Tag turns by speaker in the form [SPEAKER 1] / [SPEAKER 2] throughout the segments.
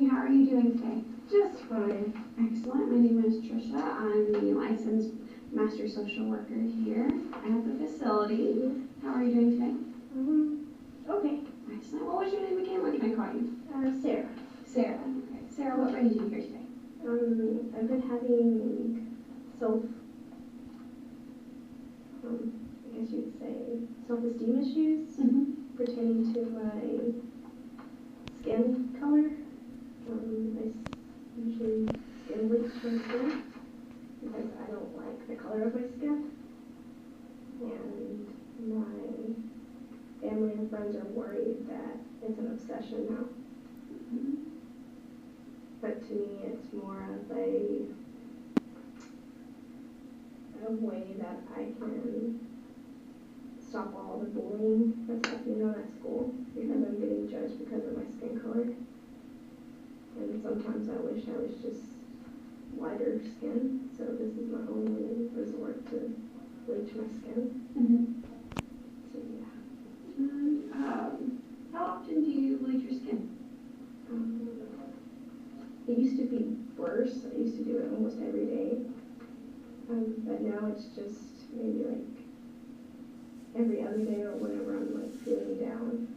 [SPEAKER 1] morning. How are you doing today?
[SPEAKER 2] Just fine.
[SPEAKER 1] Excellent. My name is Trisha. I'm the licensed master social worker here at the facility. How are you doing today?
[SPEAKER 2] Okay.
[SPEAKER 1] Excellent. What was your name again? What can I call you?
[SPEAKER 2] Sarah.
[SPEAKER 1] Sarah. Okay. Sarah, what brings you here today?
[SPEAKER 2] I've been having I guess you'd say self-esteem issues pertaining to my skin color. I usually skin bleach my skin because I don't like the color of my skin. And my family and friends are worried that it's an obsession now. But to me, it's more of a way that I can stop all the bullying that's happening on at school because I'm getting judged because of my skin color. And sometimes I wish I was just lighter skin, so this is my only resort to bleach my skin. So yeah.
[SPEAKER 1] How often do you bleach your skin?
[SPEAKER 2] It used to be worse. I used to do it almost every day. But now it's just maybe like every other day or whenever I'm like feeling down.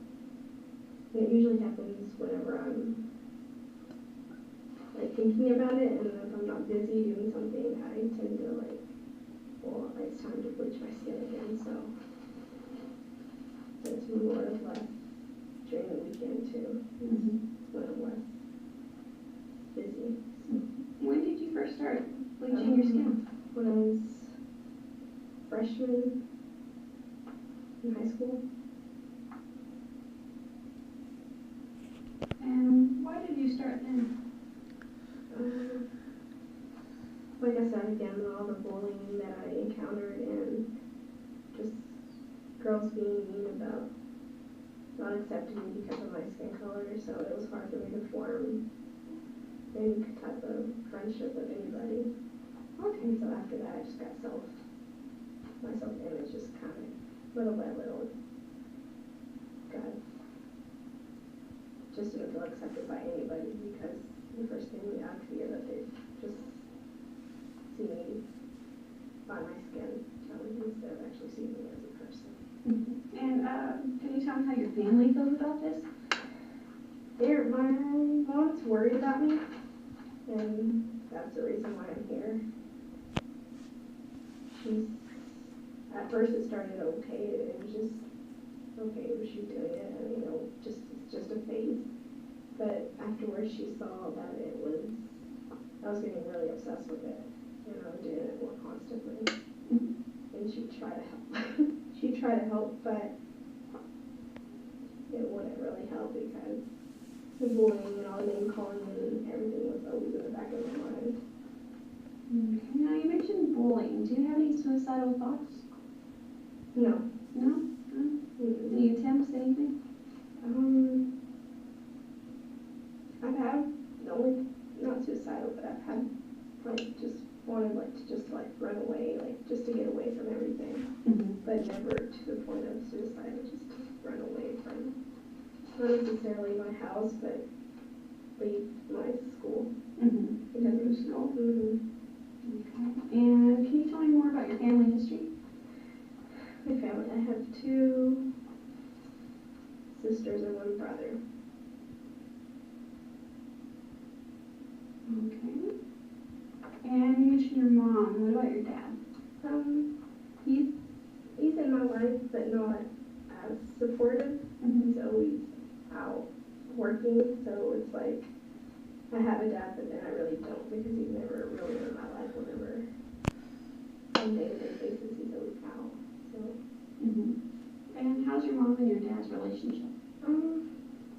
[SPEAKER 2] And it usually happens whenever I'm like thinking about it, and if I'm not busy doing something, I tend to like, well, it's time to bleach my skin again, so it's more or less during the weekend too, when I'm less busy. So.
[SPEAKER 1] When did you first start bleaching your skin?
[SPEAKER 2] When I was freshman in high school.
[SPEAKER 1] And why did you start then?
[SPEAKER 2] Like I said again, all the bullying that I encountered and just girls being mean about not accepting me because of my skin color, so it was hard for me to form any type of friendship with anybody.
[SPEAKER 1] Okay.
[SPEAKER 2] And so after that, I just got my self-image just kind of little by little just didn't feel accepted by anybody because the first thing I fear that they just see me by my skin tone instead of actually seeing me as a person.
[SPEAKER 1] And can you tell me how your family feels about this?
[SPEAKER 2] My mom's worried about me, and that's the reason why I'm here. At first it started okay, it was just okay, was she doing it, and it's just a phase. But afterwards she saw that I was getting really obsessed with it, and I was doing it more constantly. And she'd try to help. She'd try to help, but it wouldn't really help because the bullying and all the name calling and everything was always in the back of my mind.
[SPEAKER 1] Now you mentioned bullying. Do you have any suicidal thoughts?
[SPEAKER 2] No.
[SPEAKER 1] No? Any attempts, anything?
[SPEAKER 2] I've had, not suicidal, but I've had, just wanted, to just, run away, just to get away from everything. But never to the point of suicide, just to run away from, not necessarily my house, but leave my school.
[SPEAKER 1] Because of school? Okay. And can you tell me more about your family history?
[SPEAKER 2] My family, I have 2 sisters and 1 brother.
[SPEAKER 1] Okay. And you mentioned your mom. What about your dad?
[SPEAKER 2] He's in my life, but not as supportive. He's always out working, so it's like I have a dad, but then I really don't because he's never really in my life. Whenever on day-to-day basis, he's always out. So.
[SPEAKER 1] And how's your mom and your dad's relationship?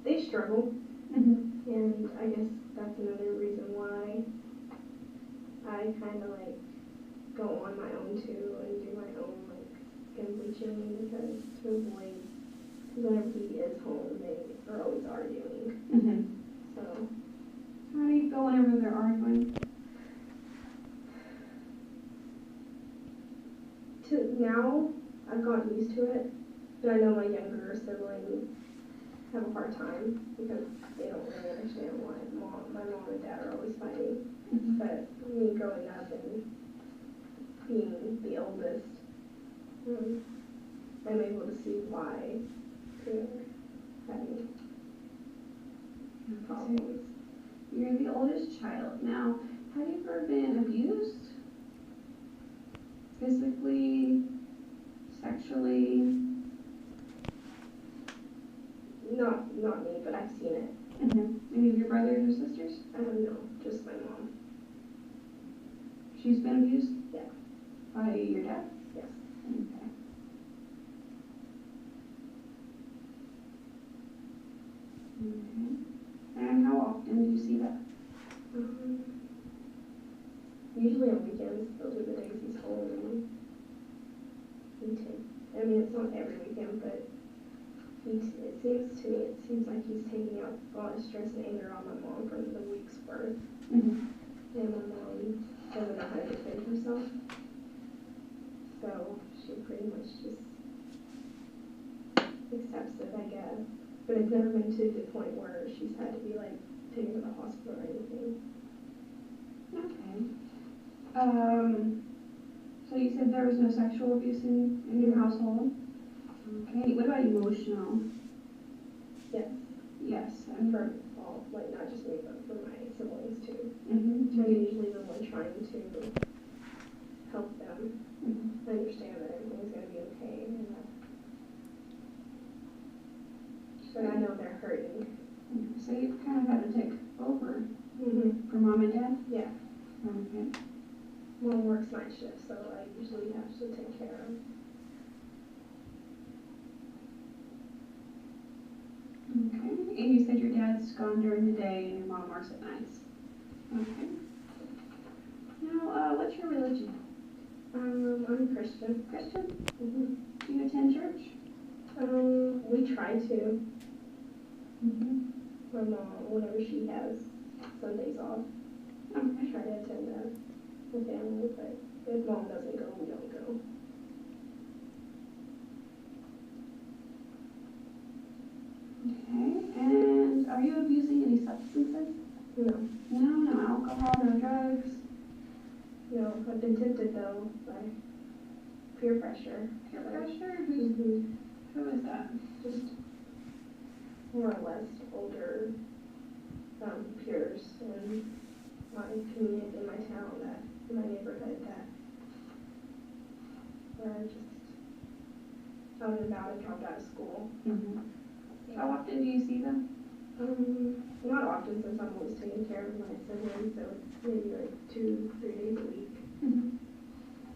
[SPEAKER 2] They struggle, and I guess that's another reason why I kind of go on my own too and do my own skin bleaching because to avoid, whenever he is home, they are always arguing. So.
[SPEAKER 1] How do you feel whenever they're arguing?
[SPEAKER 2] Now, I've gotten used to it, but I know my younger siblings have a hard time because they don't really understand why mom mom and dad are always fighting.
[SPEAKER 1] Mhm.
[SPEAKER 2] But me growing up and being the oldest, I'm able to see why they're having problems.
[SPEAKER 1] You're the oldest child. Now, have you ever been abused? Physically, sexually?
[SPEAKER 2] Not me, but I've seen it.
[SPEAKER 1] Any of your brothers or sisters?
[SPEAKER 2] No, just my mom.
[SPEAKER 1] She's been abused?
[SPEAKER 2] Yeah.
[SPEAKER 1] By your dad?
[SPEAKER 2] Yes.
[SPEAKER 1] Okay. And how often do you see that?
[SPEAKER 2] Usually on weekends, those are the days he's home and I mean, it's not every weekend, but it seems like he's taking out a lot of stress and anger on my mom from the week's birth. And my mom doesn't know how to defend herself. So she pretty much just accepts it, I guess. But it's never been to the point where she's had to be like taken to the hospital or anything.
[SPEAKER 1] Okay. So you said there was no sexual abuse in your household? Okay. What about emotional?
[SPEAKER 2] Yes.
[SPEAKER 1] Yes.
[SPEAKER 2] And for all, like not just me, but for my siblings too.
[SPEAKER 1] Mm-hmm.
[SPEAKER 2] So I'm usually the one trying to help them understand that everything's going to be okay. But I know they're hurting.
[SPEAKER 1] So you've kind of had to take over for mom and dad?
[SPEAKER 2] Yeah.
[SPEAKER 1] Okay.
[SPEAKER 2] Mom works night shift, so I usually have to take care of.
[SPEAKER 1] Okay. And you said your dad's gone during the day and your mom works at nights. Okay. Now, what's your religion?
[SPEAKER 2] I'm Christian.
[SPEAKER 1] Christian?
[SPEAKER 2] Mm-hmm.
[SPEAKER 1] Do you attend church?
[SPEAKER 2] We try to.
[SPEAKER 1] Mm-hmm.
[SPEAKER 2] My mom, whenever she has Sundays off, I try to attend the family, but if mom doesn't go, we don't go.
[SPEAKER 1] Okay. And are you abusing any substances?
[SPEAKER 2] No.
[SPEAKER 1] No alcohol, no drugs?
[SPEAKER 2] No, I've been tempted though by peer pressure.
[SPEAKER 1] Peer pressure?
[SPEAKER 2] Mm-hmm.
[SPEAKER 1] Who is that?
[SPEAKER 2] Just more or less older peers in my community, in my town, in my neighborhood that were just out and about and dropped out of school.
[SPEAKER 1] How often do you see them?
[SPEAKER 2] Not often, since I'm always taking care of my siblings, so it's maybe like 2-3 days a week.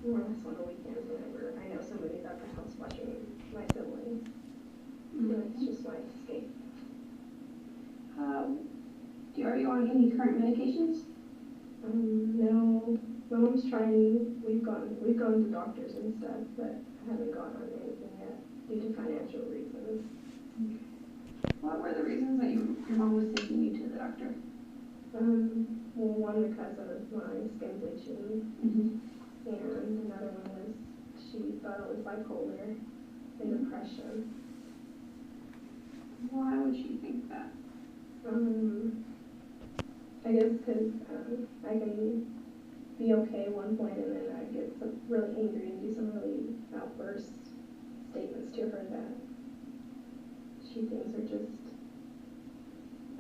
[SPEAKER 2] More or less on the weekends whenever I know somebody's at the house watching my siblings. So it's just my escape.
[SPEAKER 1] Are you on any current medications?
[SPEAKER 2] No. My mom's trying. We've gone to doctors and stuff, but I haven't gone on anything yet due to financial reasons.
[SPEAKER 1] What were the reasons that your mom was taking you to the doctor?
[SPEAKER 2] Well, one because of my skin bleaching, and another one was she thought it was bipolar and depression.
[SPEAKER 1] Why would she think that?
[SPEAKER 2] I guess because I can be okay at one point and then I get really angry and do some really outburst statements to her that she thinks are just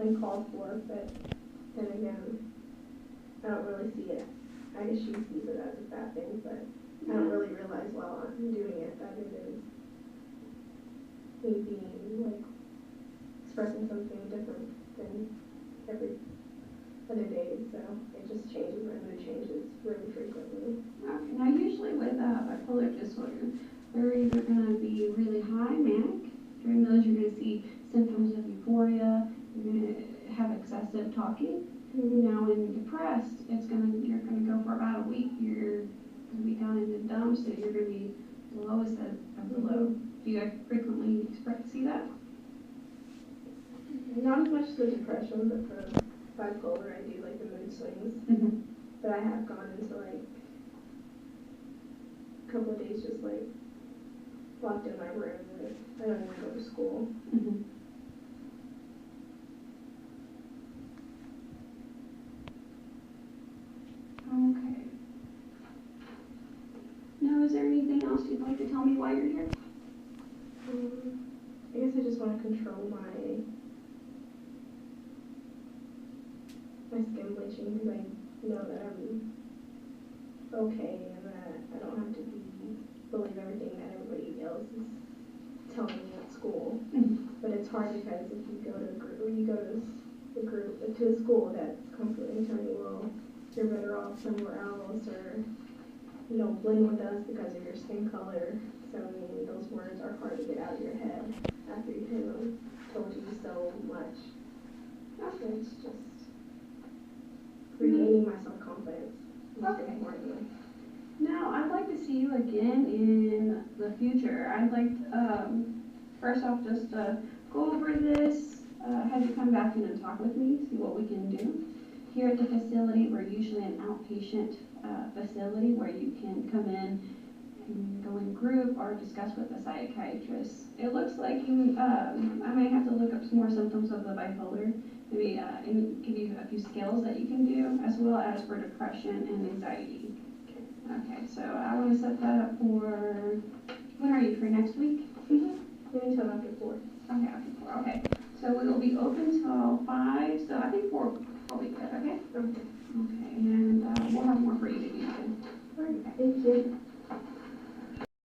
[SPEAKER 2] uncalled for, but then again, I don't really see it. I guess she sees it as a bad thing, but I don't really realize while I'm doing it that it is me being like expressing something different than every other day, so it just changes, my mood changes really frequently.
[SPEAKER 1] Okay. Now usually with bipolar disorder, they're either going to be really high, manic. During those you're going to see symptoms of euphoria, you're going to have excessive talking. Now when you're depressed, you're going to go for about a week, you're going to be down in the dumps, so you're going to be the lowest of the low. Do you frequently see that?
[SPEAKER 2] Not as much the depression, but the bipolar, I do like the mood swings. But I have gone into like a couple of days just like locked in my room. I don't even go to school.
[SPEAKER 1] else you'd like to tell me why you're here?
[SPEAKER 2] I guess I just want to control my skin bleaching because I know that I'm okay and that I don't have to believe everything that everybody else is telling me at school. But it's hard because if you go to a school that's constantly telling you, well, you're better off somewhere else, or you don't blend with us because of your skin color. So I mean, those words are hard to get out of your head after you hear them told you so much. So it's just regaining my self-confidence. Most importantly.
[SPEAKER 1] Now, I'd like to see you again in the future. I'd like to, first off, just go over this, have you come back in and talk with me, see what we can do. Here at the facility, we're usually an outpatient facility where you can come in and go in group or discuss with a psychiatrist. It looks like you, I may have to look up some more symptoms of the bipolar, maybe and give you a few skills that you can do, as well as for depression and anxiety. Okay, so I want to set that up for, when are you, for next week?
[SPEAKER 2] Maybe until after 4.
[SPEAKER 1] Okay, after 4, okay. So we will be open till 5, so I think 4 will be good, okay?
[SPEAKER 2] Okay.
[SPEAKER 1] Okay, and we'll have more for you to do then.
[SPEAKER 2] Alright, thank you.